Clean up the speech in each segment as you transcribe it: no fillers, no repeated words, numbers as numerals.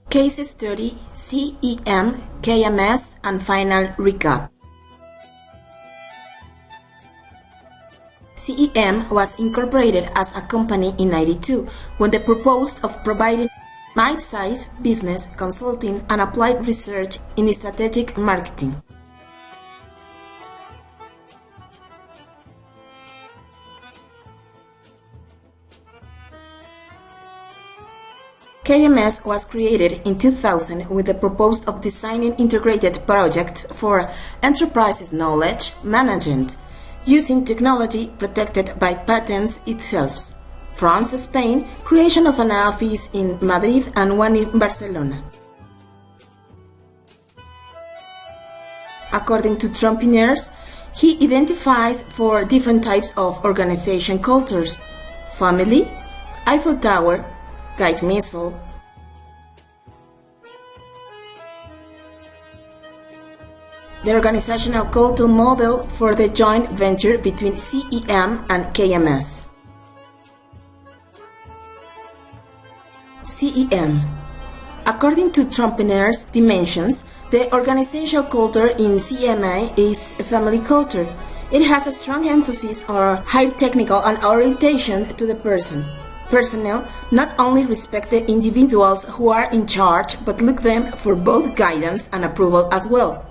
Case study, CEM, KMS, and final recap. CEM was incorporated as a company in 1992 when the purpose of providing mid-size business consulting and applied research in strategic marketing. KMS was created in 2000 with the purpose of designing integrated projects for enterprises knowledge management, using technology protected by patents itself. France, Spain, creation of an office in Madrid and one in Barcelona. According to Trumpiners, he identifies four different types of organization cultures: family, Eiffel Tower, guide missile, the organizational culture model for the joint venture between CEM and KMS. CEM. According to Trumpiners' dimensions, the organizational culture in CMA is a family culture. It has a strong emphasis on high technical and orientation to the person. Personnel not only respect the individuals who are in charge, but look them for both guidance and approval as well.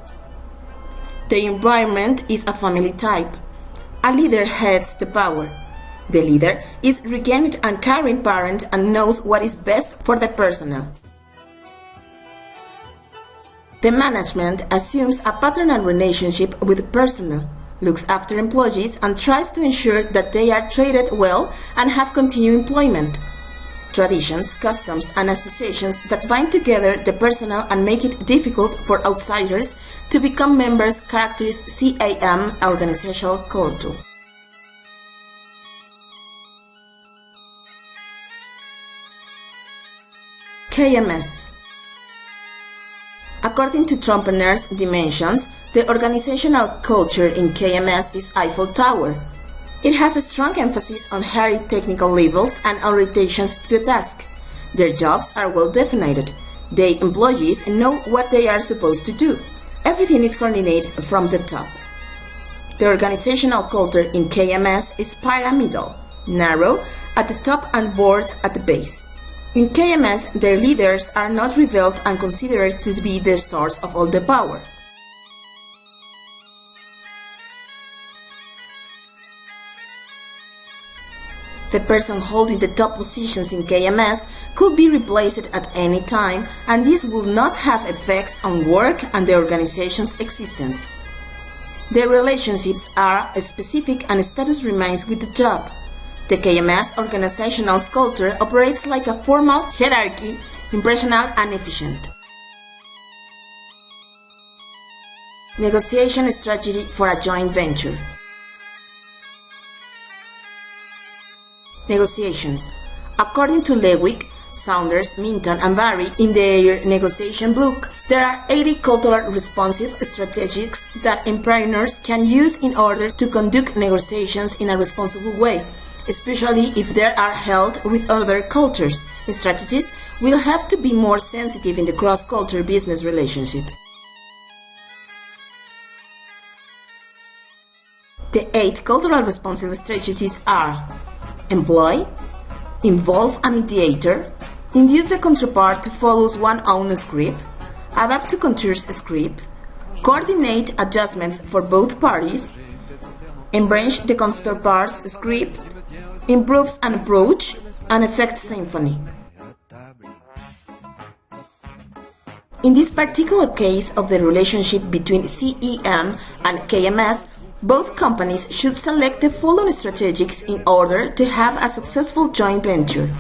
The environment is a family type. A leader heads the power. The leader is regained and caring parent and knows what is best for the personnel. The management assumes a paternal relationship with personnel, looks after employees and tries to ensure that they are treated well and have continued employment. Traditions, customs, and associations that bind together the personnel and make it difficult for outsiders to become members characterize CAM organizational culture. KMS. According to Trumpiners' dimensions, the organizational culture in KMS is Eiffel Tower. It has a strong emphasis on high technical levels and orientations to the task. Their jobs are well defined. The employees know what they are supposed to do. Everything is coordinated from the top. The organizational culture in KMS is pyramidal, narrow at the top and broad at the base. In KMS, their leaders are not revealed and considered to be the source of all the power. The person holding the top positions in KMS could be replaced at any time, and this will not have effects on work and the organization's existence. Their relationships are specific and status remains with the job. The KMS organizational culture operates like a formal hierarchy, impersonal and efficient. Negotiation strategy for a joint venture. Negotiations. According to Lewick, Saunders, Minton, and Barry in their negotiation book, there are 80 cultural responsive strategies that entrepreneurs can use in order to conduct negotiations in a responsible way, especially if they are held with other cultures. Strategies will have to be more sensitive in the cross-cultural business relationships. The 8 cultural responsive strategies are: employ, involve a mediator, induce the counterpart to follow one's own script, adapt to contrary's script, coordinate adjustments for both parties, embrace the counterpart's script, improves an approach, and effect symphony. In this particular case of the relationship between CEM and KMS, both companies should select the following strategies in order to have a successful joint venture.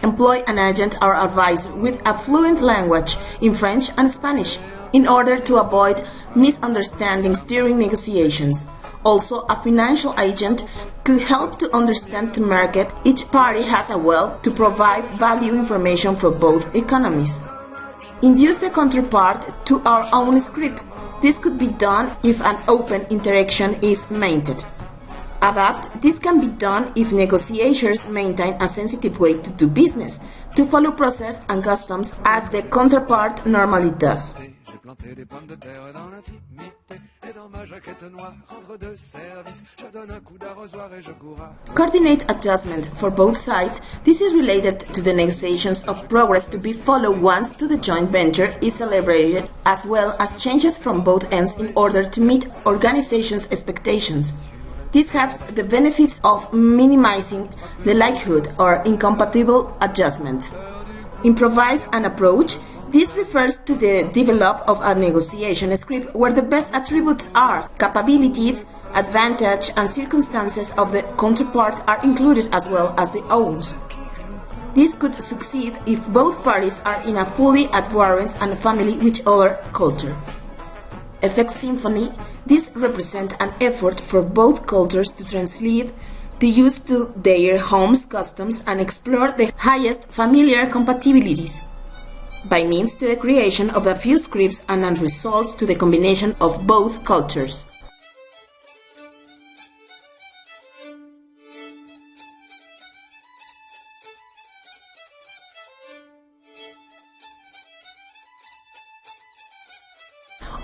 Employ an agent or advisor with a fluent language in French and Spanish in order to avoid misunderstandings during negotiations. Also, a financial agent could help to understand the market. Each party has a will to provide value information for both economies. Induce the counterpart to our own script. This could be done if an open interaction is maintained. Adapt, this can be done if negotiators maintain a sensitive way to do business, to follow process and customs as the counterpart normally does. Coordinate adjustment for both sides. This is related to the negotiations of progress to be followed once to the joint venture is celebrated, as well as changes from both ends in order to meet organizations' expectations. This has the benefits of minimizing the likelihood or incompatible adjustments. Improvise an approach. This refers to the development of a negotiation script where the best attributes are capabilities, advantage, and circumstances of the counterpart are included as well as the owns. This could succeed if both parties are in a fully at variance and family with other culture. Effect symphony. This represents an effort for both cultures to translate the use to their homes, customs, and explore the highest familiar compatibilities by means to the creation of a few scripts and results to the combination of both cultures.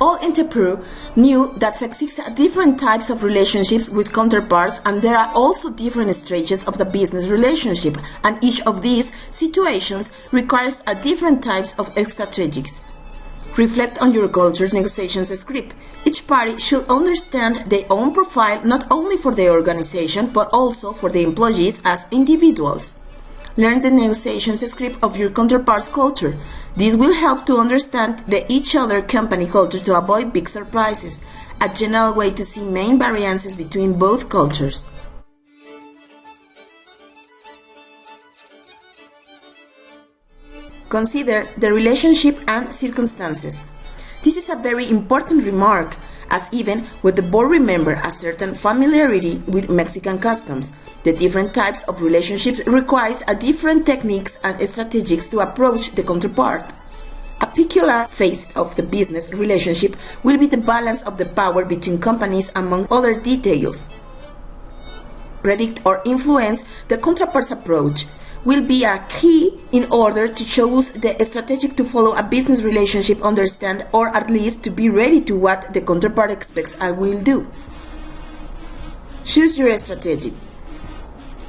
All entrepreneurs knew that exists different types of relationships with counterparts, and there are also different stages of the business relationship, and each of these situations requires a different types of strategies. Reflect on your culture negotiations script. Each party should understand their own profile not only for the organization but also for the employees as individuals. Learn the negotiations script of your counterpart's culture. This will help to understand the each other company culture to avoid big surprises, a general way to see main variances between both cultures. Consider the relationship and circumstances. This is a very important remark, as even with the board remember a certain familiarity with Mexican customs, the different types of relationships requires a different techniques and strategies to approach the counterpart. A peculiar phase of the business relationship will be the balance of the power between companies among other details. Predict or influence the counterpart's approach will be a key in order to choose the strategy to follow a business relationship, understand, or at least to be ready to what the counterpart expects and will do. Choose your strategy.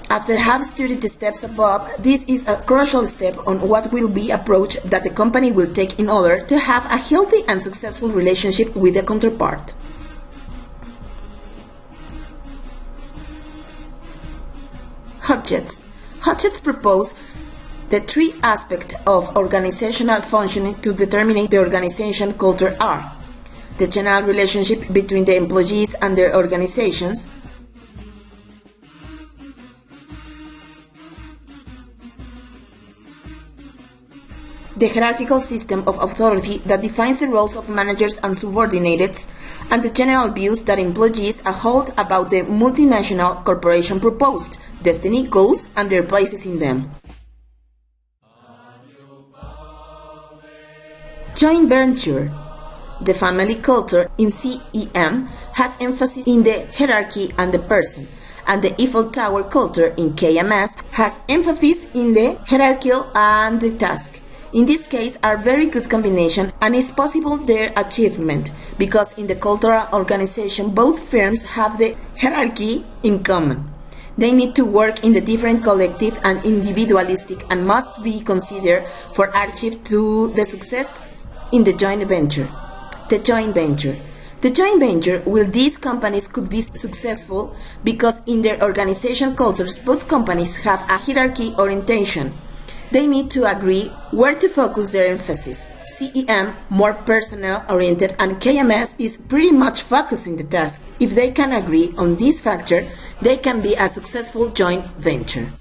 After having studied the steps above, this is a crucial step on what will be approach that the company will take in order to have a healthy and successful relationship with the counterpart. Hodgetts. Hodgetts propose the three aspects of organizational functioning to determine the organization culture are: the general relationship between the employees and their organizations, the hierarchical system of authority that defines the roles of managers and subordinates, and the general views that employees hold about the multinational corporation proposed, destiny, goals, and their places in them. Joint venture. The family culture in CEM has emphasis in the hierarchy and the person, and the Eiffel Tower culture in KMS has emphasis in the hierarchical and the task. In this case, are very good combination, and it's possible their achievement because in the cultural organization both firms have the hierarchy in common. They need to work in the different collective and individualistic and must be considered for achieve to the success in the joint venture. The joint venture. The joint venture will these companies could be successful because in their organization cultures both companies have a hierarchy orientation. They need to agree where to focus their emphasis. CEM, more personnel oriented, and KMS is pretty much focusing the task. If they can agree on this factor, they can be a successful joint venture.